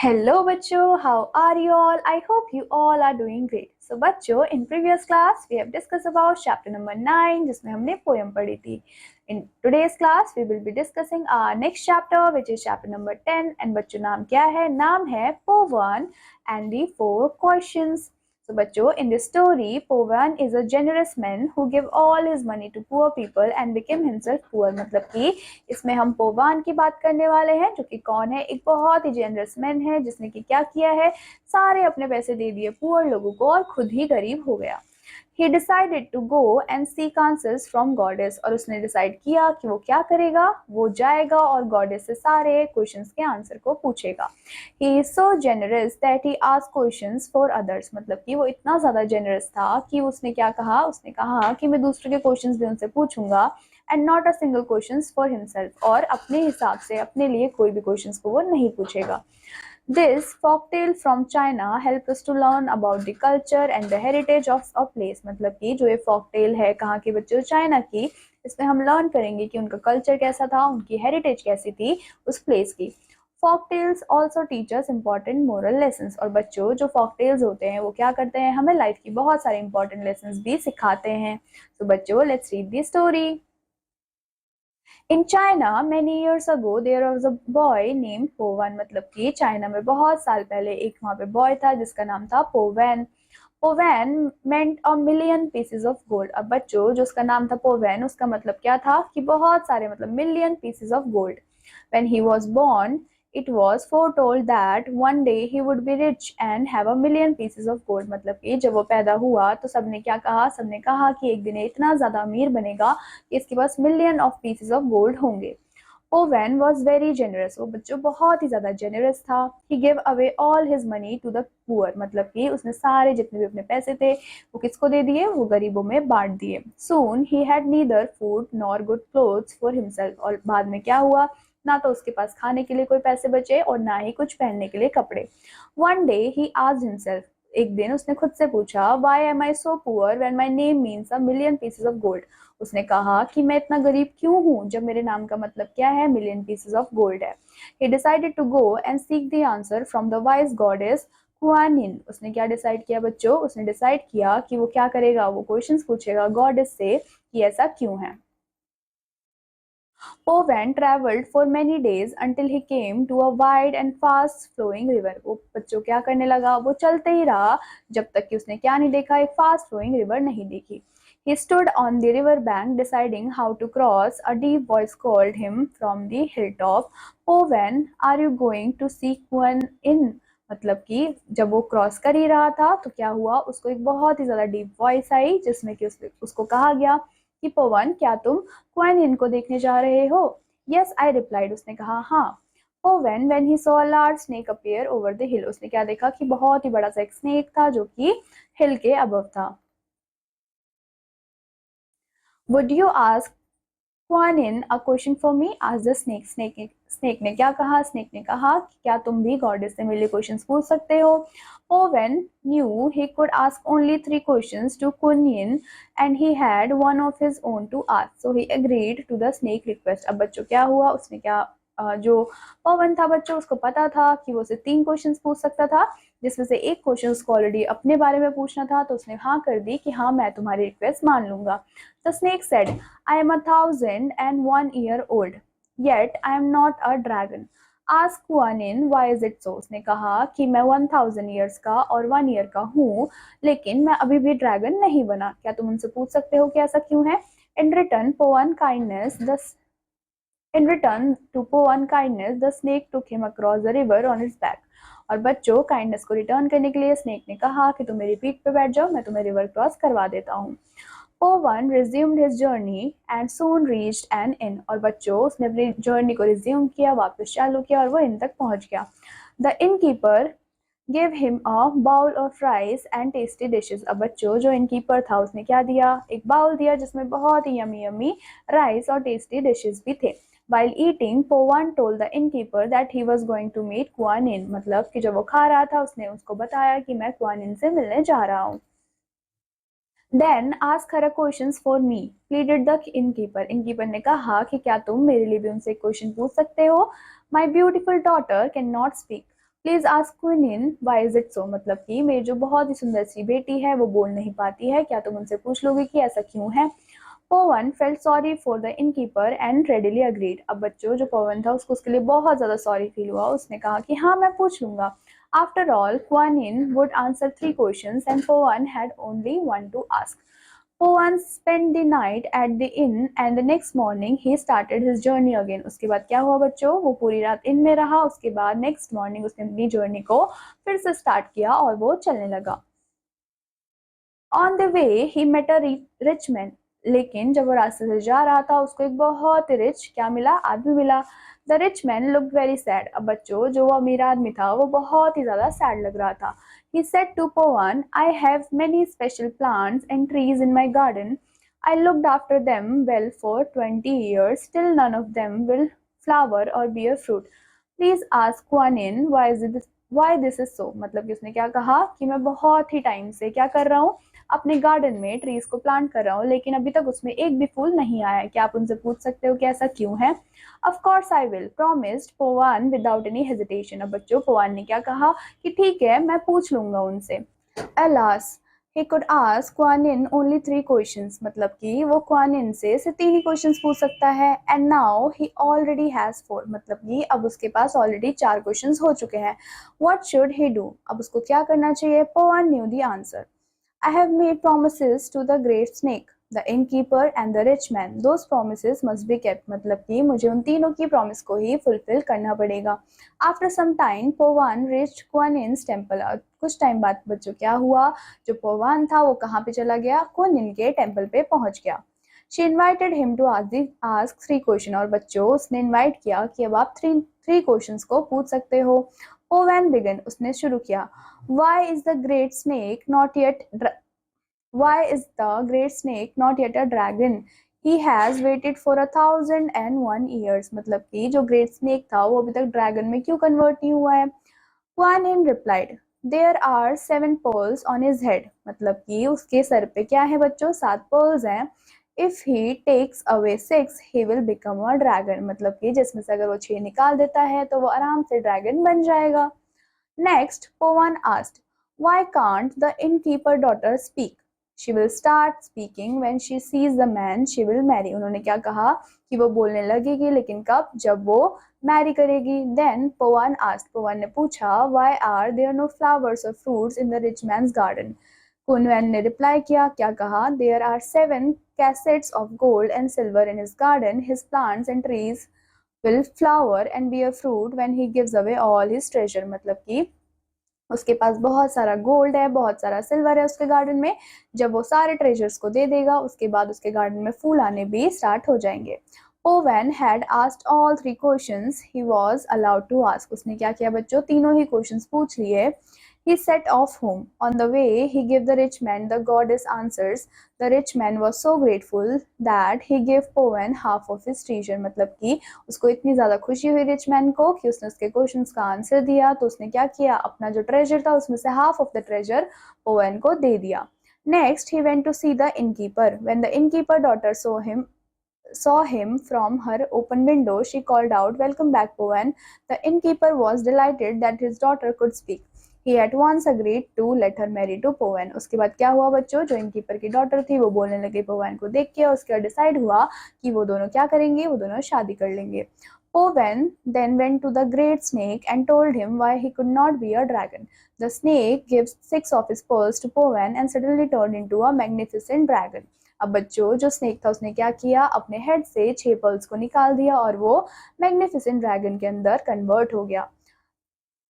Hello बच्चों, how are you all? I hope you all are doing great. So बच्चों, in previous class we have discussed about chapter number 9 जिसमें हमने poem पढ़ी थी. In today's class we will be discussing our next chapter which is chapter number 10 and बच्चों नाम क्या है? नाम है Povan and the 4 questions. So बच्चों, in this story, Povan is a generous man who gave all his money to poor people and became himself poor. मतलब कि इसमें हम पोवान की बात करने वाले हैं जो कि कौन है, एक बहुत ही जेनरस मैन है जिसने कि क्या किया है, सारे अपने पैसे दे दिए पुअर लोगों को और खुद ही गरीब हो गया. He decided to go and seek answers from goddess. और उसने डिसाइड किया कि वो क्या करेगा, वो जाएगा और गॉडेस से सारे क्वेश्चंस के आंसर को पूछेगा. He is so generous that he asked questions for others. मतलब कि वो इतना ज़्यादा जेनरस था कि उसने क्या कहा, उसने कहा कि मैं दूसरों के क्वेश्चंस भी उनसे पूछूंगा and not a single questions for himself. और अपने हिसाब से अपने लिए कोई भी क्वेश्चंस को वो नहीं पूछेगा. This folktale from China help us to learn about the culture and the heritage of a place. मतलब कि जो ये folktale है कहाँ के बच्चों, चाइना की, इसमें हम लर्न करेंगे कि उनका कल्चर कैसा था, उनकी हेरिटेज कैसी थी उस प्लेस की. Folktales also teach us important moral lessons. और बच्चों जो folktales होते हैं वो क्या करते हैं, हमें लाइफ की बहुत सारे important lessons भी सिखाते हैं. तो बच्चों let's read the story. In China many years ago there was a boy named पोवन. मतलब कि चाइना में बहुत साल पहले एक वहाँ पे बॉय था जिसका नाम था पोवन. पोवन meant a million pieces of gold. अब बच्चों जो उसका नाम था पोवन, उसका मतलब क्या था कि बहुत सारे, मतलब million pieces of gold. When he was born, it was foretold that one day he would be rich and have a million pieces of gold. मतलब कि जब वो पैदा हुआ तो सबने क्या कहा, सबने कहा कि एक दिन इतना ज़्यादा अमीर बनेगा कि इसके पास million of pieces of gold होंगे. Owen was very generous. वो बच्चों बहुत ही ज़्यादा generous था. He gave away all his money to the poor. मतलब कि उसने सारे जितने भी अपने पैसे थे वो किसको दे दिए, वो गरीबों में बांट दिए. Soon he had neither food nor good clothes for himself. और बाद में क्या हुआ, ना तो उसके पास खाने के लिए कोई पैसे बचे और ना ही कुछ पहनने के लिए कपड़े. One day he asked himself. एक दिन उसने खुद से पूछा, Why am I so poor when my name means a million pieces of gold? उसने कहा कि मैं इतना गरीब क्यों हूँ जब मेरे नाम का मतलब क्या है, million pieces of gold है. He decided to go and seek the answer from the wise goddess Kuan Yin. उसने क्या डिसाइड किया बच्चों, उसने डिसाइड किया कि वो क्या करेगा, वो क्वेश्चंस पूछेगा गॉडेस से कि ऐसा क्यों है. Owen traveled for many days until he came to a wide and fast flowing river. वो बच्चों क्या करने लगा, वो चलते ही रहा जब तक कि उसने क्या नहीं देखा, एक फास्ट फ्लोइंग रिवर नहीं देखी. He stood on the river bank deciding how to cross. A deep voice called him from the hilltop. Owen, are you going to seek one in? मतलब कि जब वो क्रॉस कर ही रहा था तो क्या हुआ, उसको एक बहुत ही ज्यादा डीप वॉइस आई जिसमें कि उसको कहा गया कि पवन, क्या तुम क्वाइन इनको देखने जा रहे हो? Yes I replied. उसने कहा हाँ. Pavan when he saw a large snake appear over the hill. उसने क्या देखा कि बहुत ही बड़ा सा एक स्नेक था जो कि हिल के अबव था. वुड यू आस्क क्वान in a question for me? आज द स्नेक. स्नेक ने क्या कहा, स्नेक ने कहा कि क्या तुम भी गॉडेस से मेरे क्वेश्चंस पूछ सकते हो. Owen knew he could ask only 3 questions to Kuan Yin and he had one of his own to ask. So he agreed to the snake request. अब बच्चों क्या हुआ, उसने क्या जो पवन था बच्चों उसको पता था कि वो उसे 3 क्वेश्चंस पूछ सकता था जिसमें से एक क्वेश्चन उसको ऑलरेडी अपने बारे में पूछना था, तो उसने हाँ कर दी कि हाँ मैं तुम्हारी रिक्वेस्ट मान लूंगा. The snake said, I am 1,001 year old, yet I am not a dragon. Ask Kuan Yin why is it so. उसने कहा कि मैं 1000 years का और 1 year का हूँ लेकिन मैं अभी भी ड्रैगन नहीं बना. क्या तुम उनसे पूछ सकते हो कि ऐसा क्यों है? In return to Powan kindness, the snake took him across the river on its back. और बच्चों काइंडनेस को रिटर्न करने के लिए स्नेक ने कहा कि तुम मेरी पीठ पे बैठ जाओ, मैं तुम्हें रिवर क्रॉस करवा देता हूँ. Owen resumed his journey and soon reached an inn. और बच्चों उसने अपनी जर्नी को रिज्यूम किया, वापस चालू किया और वो इन तक पहुंच गया. The innkeeper gave him a bowl of rice and tasty dishes. अब बच्चों जो innkeeper था उसने क्या दिया, एक बाउल दिया जिसमें बहुत ही यमी यमी राइस और टेस्टी डिशेस भी थे. While eating, Powan told the innkeeper that he was going to meet Kuan Yin. मतलब कि जब वो खा रहा था उसने उसको बताया कि मैं Kuan Yin से मिलने जा रहा हूँ. Then ask her questions for me, pleaded the innkeeper. innkeeper ने कहा कि क्या तुम मेरे लिए भी उनसे क्वेश्चन पूछ सकते हो? My beautiful daughter cannot speak, please ask क्वीनिन व्हाई इज इट सो, मतलब कि मेरी जो बहुत ही सुंदर सी बेटी है वो बोल नहीं पाती है, क्या तुम उनसे पूछ लोगे कि ऐसा क्यों है। Pavan felt sorry for the innkeeper and readily agreed. अब बच्चों जो पवन था उसको उसके लिए बहुत ज्यादा सॉरी फील हुआ, उसने कहा कि हाँ मैं पूछ लूंगा। After all क्वानिन would answer 3 questions and Pawan had only one two ask. Pawan spent the night at the inn and the next morning he started his journey again। उसके बाद क्या हुआ बच्चों, वो पूरी रात इन में रहा, उसके बाद नेक्स्ट मॉर्निंग उसने अपनी जर्नी को फिर से स्टार्ट किया और वो चलने लगा। On the way he met a rich man, लेकिन जब वो रास्ते से जा रहा था उसको एक बहुत रिच क्या मिला, आदमी मिला। The rich man looked very sad. अब बच्चों जो वो अमीर आदमी था वो बहुत ही ज्यादा सैड लग रहा था। He said to Pawan, I have many special plants and trees in my garden. I looked after them well for 20 years, still none of them will flower or bear fruit. Please ask Kuan-Yin why this is so। मतलब कि उसने क्या कहा कि मैं बहुत ही time से क्या कर रहा हूँ, अपने गार्डन में ट्रीज को प्लांट कर रहा हूँ, लेकिन अभी तक उसमें एक भी फूल नहीं आया है। क्या आप उनसे पूछ सकते हो कि ऐसा क्यों है। Of course I will, promised Pawan without any hesitation. अब बच्चों पवन ने क्या कहा कि ठीक है मैं पूछ लूंगा उनसे। Alas, he could ask Kuan Yin only 3 questions, मतलब कि वो Kuan Yin से सिर्फ 3 ही क्वेश्चंस पूछ सकता है। And now he already has 4, मतलब कि अब उसके पास ऑलरेडी 4 क्वेश्चंस हो चुके हैं। What should he do? अब उसको क्या करना चाहिए। Pawan knew the answer. I have made promises to the great snake, the innkeeper and the rich man. Those promises must be kept. मतलब कि मुझे उन तीनों की प्रॉमिस को ही फुलफिल करना पड़ेगा। After some time, Pawan reached Kuan Yin's temple. कुछ टाइम बाद बच्चों क्या हुआ, जो पवन था वो कहाँ पे चला गया, कुन इन के टेम्पल पे पहुंच गया। She invited him to ask 3 question, और बच्चों उसने इनवाइट किया कि अब आप थ्री क्वेश्चंस को पूछ सकते हो। Owen began, उसने शुरू किया। Why is the great snake not yet a dragon? He has waited for 1001 years। मतलब कि जो ग्रेट स्नेक था वो अभी तक ड्रैगन में क्यों कन्वर्ट नहीं हुआ है। Kuan Yin replied, There are 7 pearls on his head। मतलब कि उसके सर पे क्या है बच्चों, 7 pearls हैं। If he takes away 6, he will become a dragon। मतलब कि जिसमें से अगर वो 6 निकाल देता है तो वो आराम से ड्रैगन बन जाएगा। Next, Pawan asked, Why can't the innkeeper daughter speak? She will start speaking when she sees the man she will marry। उन्होंने क्या कहा कि वो बोलने लगेगी, लेकिन कब, जब वो मैरी करेगी। Then Pawan asked, पवन ने पूछा, Why are there no flowers or fruits in the rich man's garden? कुनवैन ने रिप्लाई किया, क्या कहा, There are 7 cassettes of gold and silver in his garden. His plants and trees will flower and bear fruit when he gives away all his treasure। मतलब कि उसके पास बहुत सारा gold है, बहुत सारा सिल्वर है उसके गार्डन में, जब वो सारे ट्रेजर्स को दे देगा उसके बाद उसके गार्डन में फूल आने भी स्टार्ट हो जाएंगे। Owen had asked all 3 questions he was allowed to ask. उसने क्या किया बच्चों, तीनों ही क्वेश्चंस पूछ लिए। He set off home. On the way, he gave the rich man the goddess answers. The rich man was so grateful that he gave Pawan half of his treasure। मतलब कि उसको इतनी ज़्यादा खुशी हुई रिच मैन को कि उसने उसके क्वेश्चंस का आंसर दिया, तो उसने क्या किया, अपना जो ट्रेजर था उसमें से half of the treasure Pavan को दे दिया। Next he went to see the innkeeper. When the innkeeper daughter saw him from her open window, she called out, Welcome back, Pawan. The innkeeper was delighted that his daughter could speak. He at once agreed to let her marry to Pawan। उसके बाद क्या हुआ बच्चों, जो innkeeper की daughter थी वो बोलने लगी पवन को देख के, उसके बाद डिसाइड हुआ कि वो दोनों क्या करेंगे, वो दोनों शादी कर लेंगे। Pawan then went to the great snake and told him why he could not be a dragon. The snake gives 6 of his pearls to Pawan and suddenly turned into a magnificent dragon। अब बच्चों जो snake था उसने क्या किया, अपने head से 6 pearls को निकाल दिया और वो मैग्निफिसेंट ड्रैगन के अंदर कन्वर्ट हो गया।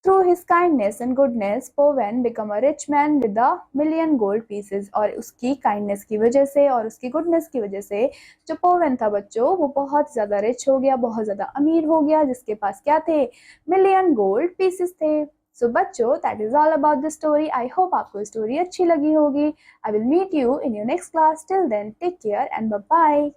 Through his kindness and goodness, Pawan became a rich man with a 1,000,000 gold pieces। और उसकी काइंडनेस की वजह से और उसकी गुडनेस की वजह से जो पवन था बच्चों वो बहुत ज़्यादा रिच हो गया, बहुत ज़्यादा अमीर हो गया, जिसके पास क्या थे, 1,000,000 गोल्ड पीसेस थे। सो बच्चों that is all about the story. I hope आपको स्टोरी अच्छी लगी होगी। I will meet you in your next class. Till then take care and bye bye.